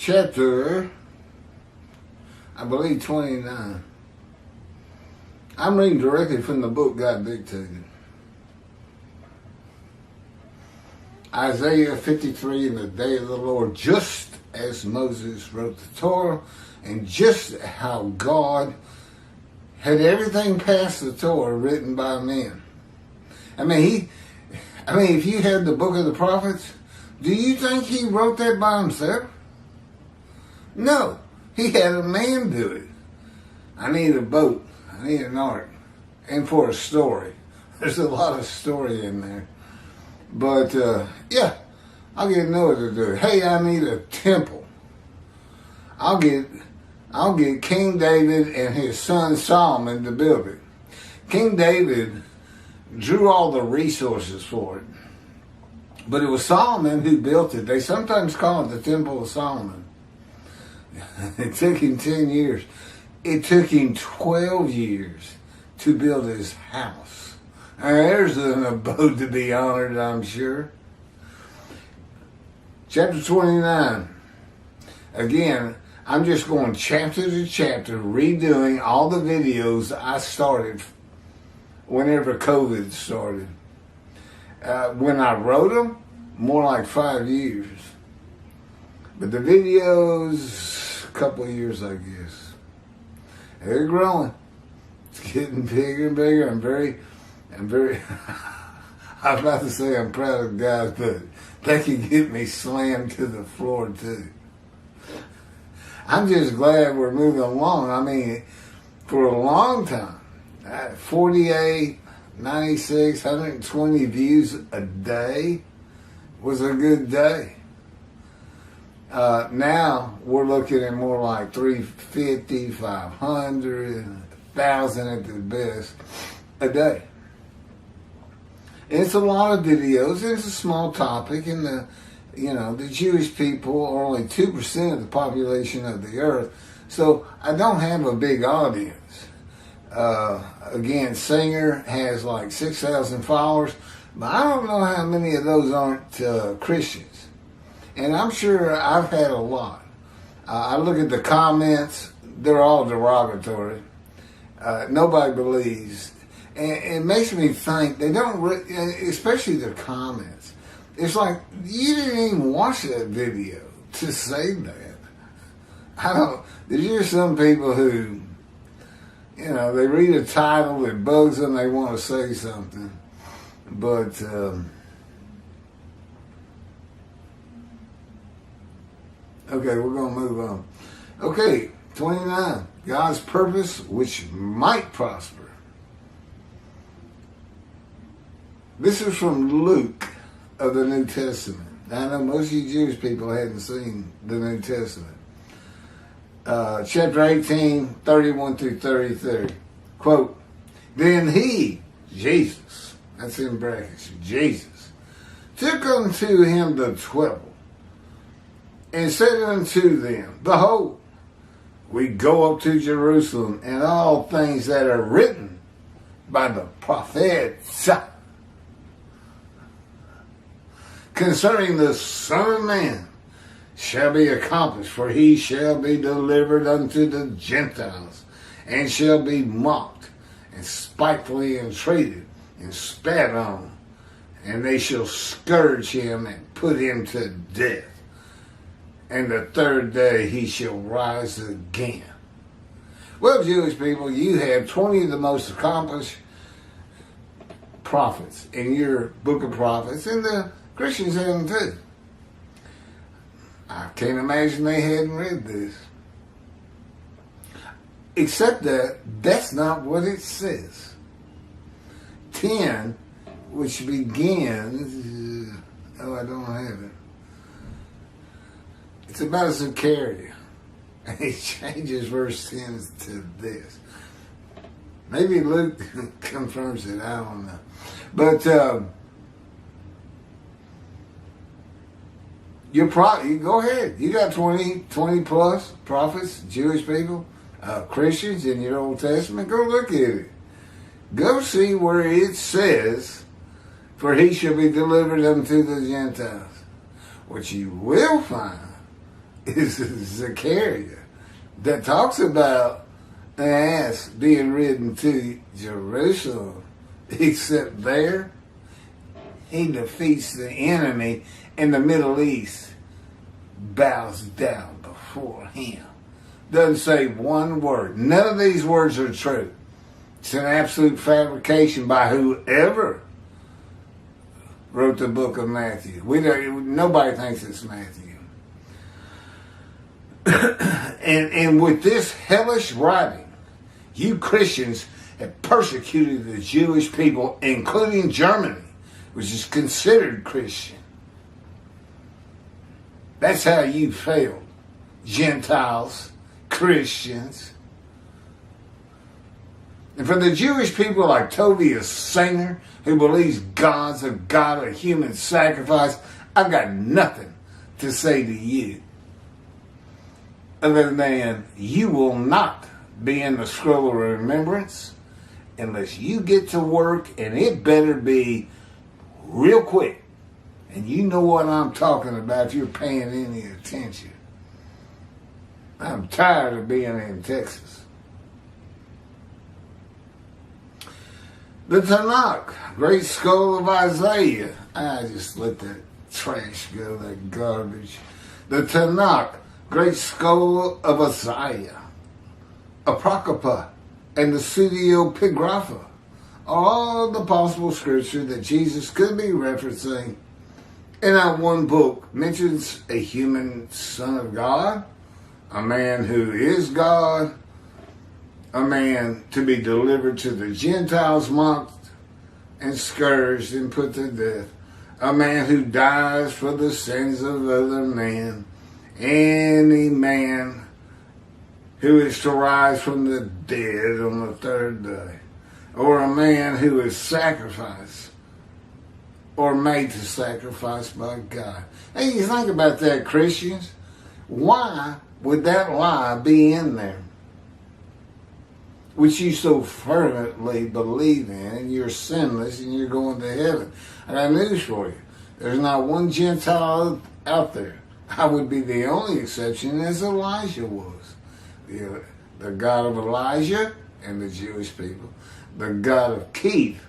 chapter, I believe 29. I'm reading directly from the book God dictated. Isaiah 53, in the day of the Lord, just as Moses wrote the Torah, and just how God had everything past the Torah written by men. I mean, if you had the book of the prophets, do you think he wrote that by himself? No, he had a man do it. I need a boat. I need an ark. And for a story. There's a lot of story in there. But, yeah, I'll get Noah to do it. Hey, I need a temple. I'll get King David and his son Solomon to build it. King David drew all the resources for it. But it was Solomon who built it. They sometimes call it the Temple of Solomon. It took him 10 years. It took him 12 years to build his house. Now, there's an abode to be honored, I'm sure. Chapter 29. Again, I'm just going chapter to chapter, redoing all the videos I started whenever COVID started. When I wrote them, more like 5 years. But the videos, a couple of years, I guess. They're growing. It's getting bigger and bigger. I'm very, I was about to say I'm proud of guys, but they can get me slammed to the floor too. I'm just glad we're moving along. I mean, for a long time, 48, 96, 120 views a day was a good day. Now we're looking at more like 350, 500, 1,000 at the best a day. It's a lot of videos. It's a small topic, and the Jewish people are only 2% of the population of the earth, so I don't have a big audience. Again, Singer has like 6,000 followers, but I don't know how many of those aren't Christians. And I'm sure I've had a lot. I look at the comments, they're all derogatory. Nobody believes. And it makes me think, they don't, especially the comments. It's like, you didn't even watch that video to say that. There's just some people who, they read a title, it bugs them, they want to say something. But, okay, we're going to move on. Okay, 29. God's purpose, which might prosper. This is from Luke of the New Testament. I know most of you Jewish people hadn't seen the New Testament. Chapter 18, 31 through 33. Quote, then he, Jesus, that's in brackets, Jesus, took unto him the 12, and said unto them, behold, we go up to Jerusalem, and all things that are written by the prophets concerning the Son of Man shall be accomplished, for he shall be delivered unto the Gentiles, and shall be mocked, and spitefully entreated, and spat on, and they shall scourge him, and put him to death. And the third day he shall rise again. Well, Jewish people, you have 20 of the most accomplished prophets in your book of prophets, and the Christians have them too. I can't imagine they hadn't read this. Except that that's not what it says. 10, which begins, I don't have it. It's about Zechariah. And he changes verse 10 to this. Maybe Luke confirms it, I don't know. But you go ahead. You got 20 plus prophets, Jewish people, Christians in your Old Testament. Go look at it. Go see where it says, for he shall be delivered unto the Gentiles. What you will find is Zechariah that talks about an ass being ridden to Jerusalem, except there he defeats the enemy and the Middle East bows down before him. Doesn't say one word. None of these words are true. It's an absolute fabrication by whoever wrote the book of Matthew. Nobody thinks it's Matthew. and with this hellish writing, you Christians have persecuted the Jewish people, including Germany, which is considered Christian. That's how you failed. Gentiles, Christians. And for the Jewish people like Tobias Singer, who believes God's a God of human sacrifice, I've got nothing to say to you other than you will not be in the scroll of remembrance unless you get to work, and it better be real quick. And you know what I'm talking about if you're paying any attention. I'm tired of being in Texas. The Tanakh, great scroll of Isaiah. I just let that trash go, that garbage. The Tanakh, great scroll of Isaiah. Apocrypha and the Pseudepigrapha are all the possible scripture that Jesus could be referencing. And that one book mentions a human son of God, a man who is God, a man to be delivered to the Gentiles, mocked and scourged and put to death, a man who dies for the sins of other men, any man who is to rise from the dead on the third day, or a man who is sacrificed or made to sacrifice by God. Hey, you think about that, Christians. Why would that lie be in there, which you so fervently believe in, and you're sinless and you're going to heaven? I got news for you. There's not one Gentile out there. I would be the only exception, as Elijah was. The God of Elijah and the Jewish people. The God of Keith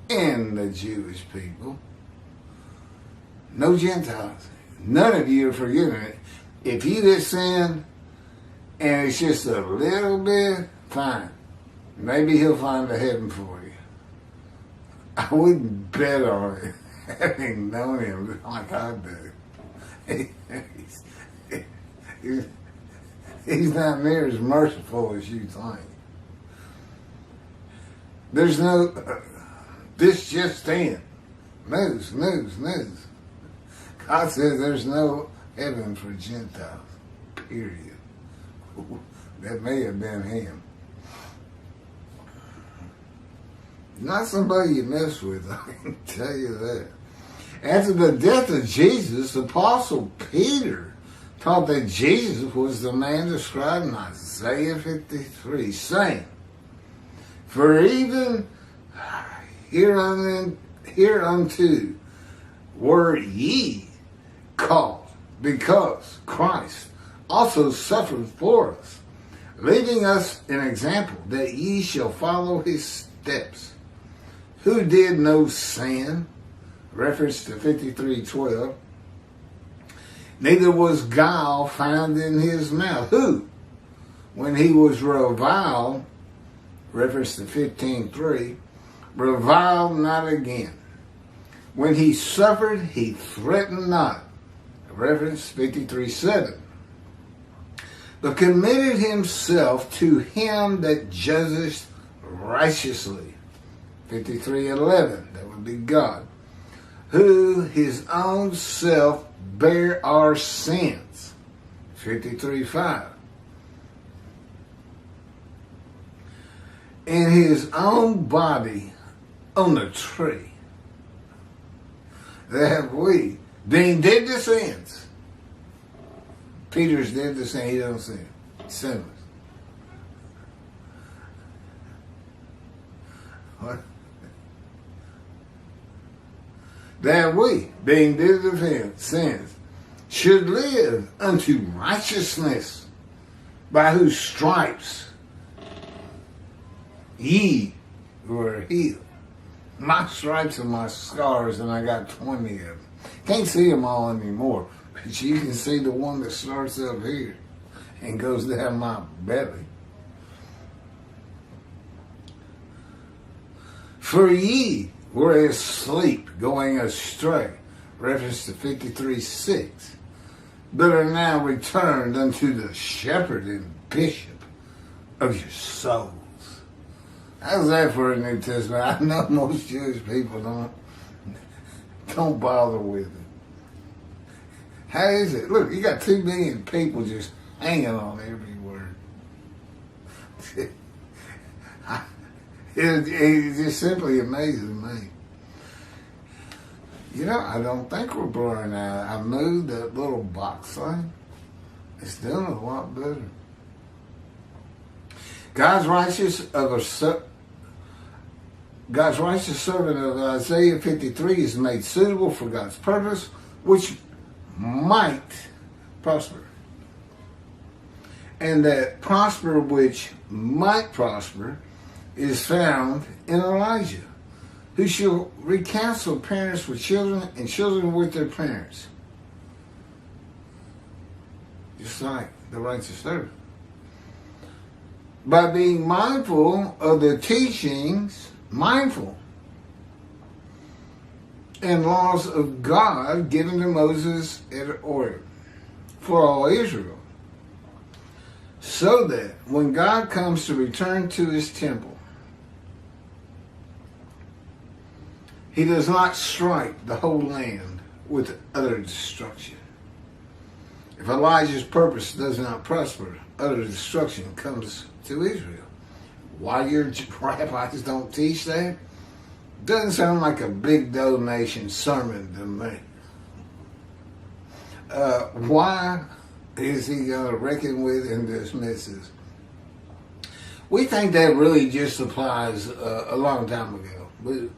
and the Jewish people. No Gentiles. None of you are forgiven it. If you just sin and it's just a little bit, fine. Maybe he'll find a heaven for you. I wouldn't bet on it, having known him like I do. He's not near as merciful as you think. There's no, this just in. News. God says there's no heaven for Gentiles, period. That may have been him. Not somebody you mess with, I can tell you that. After the death of Jesus, the Apostle Peter taught that Jesus was the man described in Isaiah 53, saying, "For even hereunto were ye called, because Christ also suffered for us, leaving us an example that ye shall follow his steps, who did no sin," reference to 53:12, "neither was guile found in his mouth, who, when he was reviled," reference to 15:3, "reviled not again. When he suffered, he threatened not," reference 53:7, "but committed himself to him that judgeth righteously," 53:11, that would be God, "who his own self bare our sins," 53:5, "in his own body on the tree, that we, being dead to sins," Peter's dead to sin, he don't sin, sinless. What? "That we, being dead to sins, should live unto righteousness, by whose stripes ye were healed. My stripes are my scars, and I got 20 of them. Can't see them all anymore, but you can see the one that starts up here and goes down my belly. For ye were asleep, going astray, reference to 53:6, but are now returned unto the shepherd and bishop of your souls. How's that for a New Testament? I know most Jewish people don't bother with it. How is it? Look, you got 2 million people just hanging on every word. It just simply amazes me. You know, I don't think we're blurring out. I moved that little box thing. It's doing a lot better. God's righteous servant of Isaiah 53 is made suitable for God's purpose, which might prosper. And that prosper which might prosper is found in Elijah, who shall recounsel parents with children and children with their parents. Just like the righteous servant. By being mindful of the teachings, and laws of God given to Moses at Horeb for all Israel, so that when God comes to return to his temple, he does not strike the whole land with utter destruction. If Elijah's purpose does not prosper, utter destruction comes to Israel. Why your rabbis don't teach that? Doesn't sound like a big donation sermon to me. Why is he going to reckon with and dismisses? We think that really just applies a long time ago. But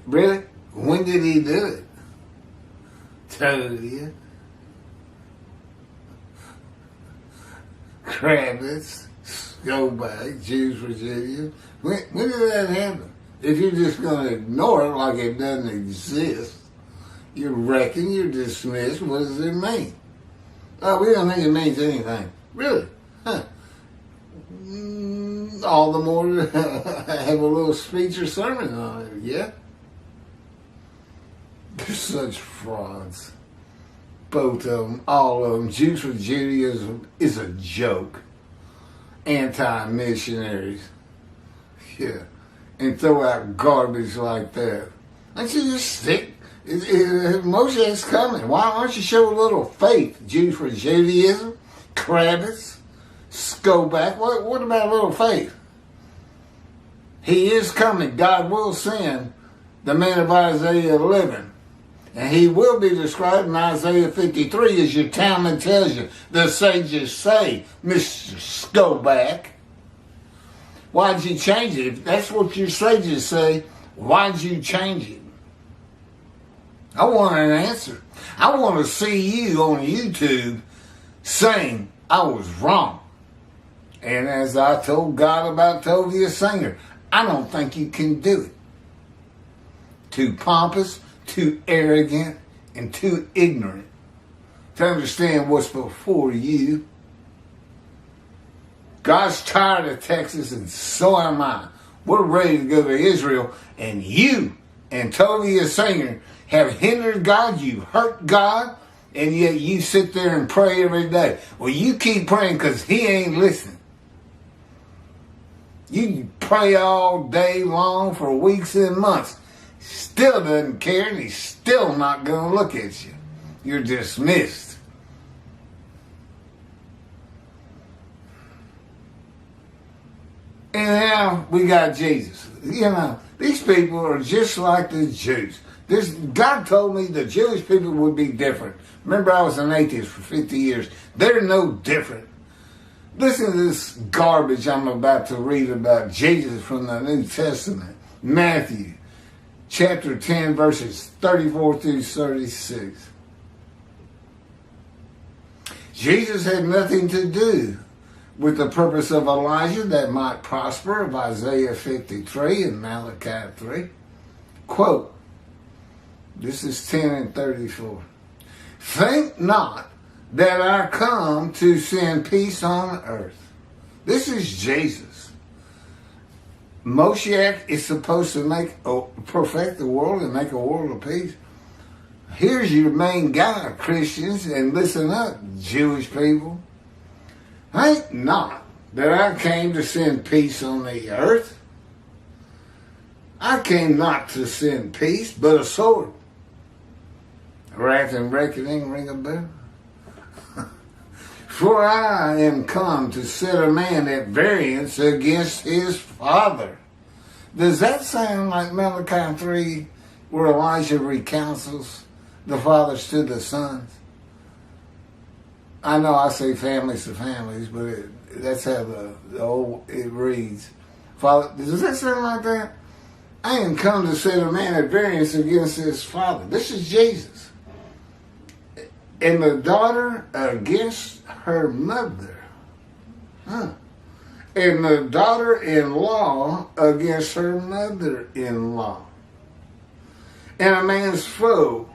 really? When did he do it? Told you. Crabbits, go back, Jews, Virginia. When did that happen? If you're just going to ignore it like it doesn't exist, you reckon, you're dismissed, what does it mean? Oh, we don't think it means anything. Really? Huh. All the more to have a little speech or sermon on it, yeah? They're such frauds. Both of them, all of them. Jews for Judaism is a joke. Anti-missionaries. Yeah. And throw out garbage like that. Don't you just stick? Moshe's coming. Why don't you show a little faith? Jews for Judaism? Crabbits? Go back. What about a little faith? He is coming. God will send the man of Isaiah 11. And he will be described in Isaiah 53 as your Talmud tells you. The sages say, Mr. Skoback. Why'd you change it? If that's what your sages say, why'd you change it? I want an answer. I want to see you on YouTube saying I was wrong. And as I told God about Tovia Singer, I don't think you can do it. Too pompous, too arrogant, and too ignorant to understand what's before you. God's tired of Texas, and so am I. We're ready to go to Israel, and you and Tovia Singer have hindered God. You hurt God, and yet you sit there and pray every day. Well, you keep praying because he ain't listening. You pray all day long for weeks and months. Still doesn't care, and he's still not going to look at you. You're dismissed. And now we got Jesus. You know, these people are just like the Jews. God told me the Jewish people would be different. Remember, I was an atheist for 50 years. They're no different. Listen to this garbage I'm about to read about Jesus from the New Testament. Matthew chapter 10, verses 34 through 36. Jesus had nothing to do with the purpose of Elijah that might prosper of Isaiah 53 and Malachi 3. Quote, this is 10 and 34. Think not that I come to send peace on earth. This is Jesus. Moshiach is supposed to perfect the world and make a world of peace. Here's your main guy, Christians, and listen up, Jewish people. Think not that I came to send peace on the earth. I came not to send peace, but a sword. Wrath and reckoning, ring a bell. For I am come to set a man at variance against his father. Does that sound like Malachi 3, where Elijah recounsels the fathers to the sons? I know I say families to families, but that's how it reads. Father, does that sound like that? I am come to set a man at variance against his father. This is Jesus. And the daughter against her mother. And the daughter-in-law against her mother-in-law. And a man's foes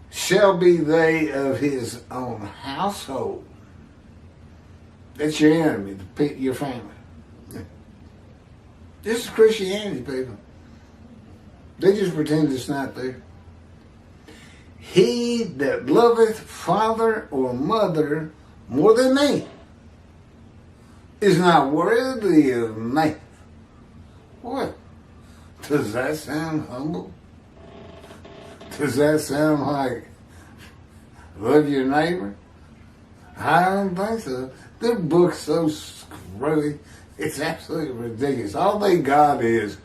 shall be they of his own household. That's your enemy, your family. This is Christianity, people. They just pretend it's not there. He that loveth father or mother more than me is not worthy of me. What? Does that sound humble? Does that sound like love your neighbor? I don't think so. Their book's so screwy. It's absolutely ridiculous. All they got is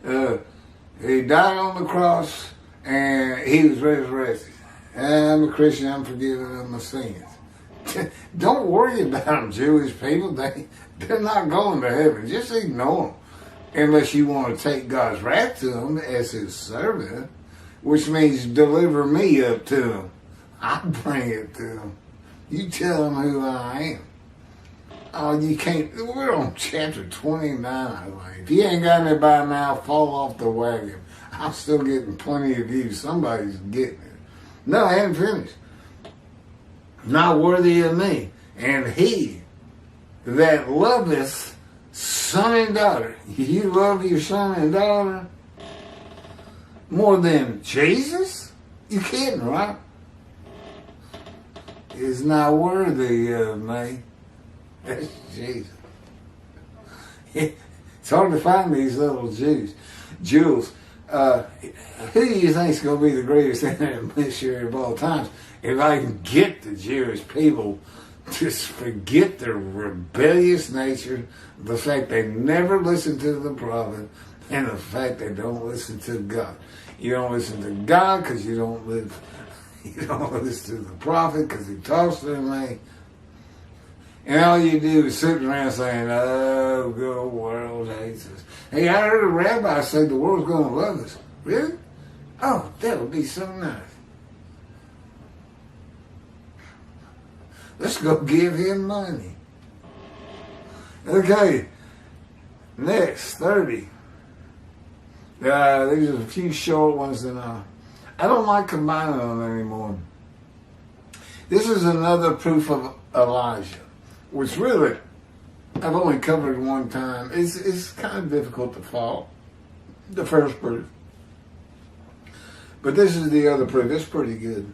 he died on the cross and he was resurrected. I'm a Christian, I'm forgiven of my sins. Don't worry about them, Jewish people. They're not going to heaven. Just ignore them. Unless you want to take God's wrath to them as his servant, which means deliver me up to them. I bring it to them. You tell them who I am. Oh, you can't. We're on chapter 29. If you ain't got it by now, fall off the wagon. I'm still getting plenty of views. Somebody's getting it. No, I haven't finished. Not worthy of me. And he that loveth son and daughter. You love your son and daughter more than Jesus? You kidding, right? Is not worthy of me. That's Jesus. It's hard to find these little jewels. Who do you think is going to be the greatest missionary of all times? If I can get the Jewish people to forget their rebellious nature, the fact they never listen to the prophet, and the fact they don't listen to God. You don't listen to God because you don't listen to the prophet because he talks to me. And all you do is sit around saying, oh, the world hates us. Hey, I heard a rabbi say the world's going to love us. Really? Oh, that would be so nice. Let's go give him money. Okay, next, 30. These are a few short ones, and I don't like combining them anymore. This is another proof of Elijah, which really I've only covered one time. It's kind of difficult to follow, the first proof. But this is the other proof. It's pretty good.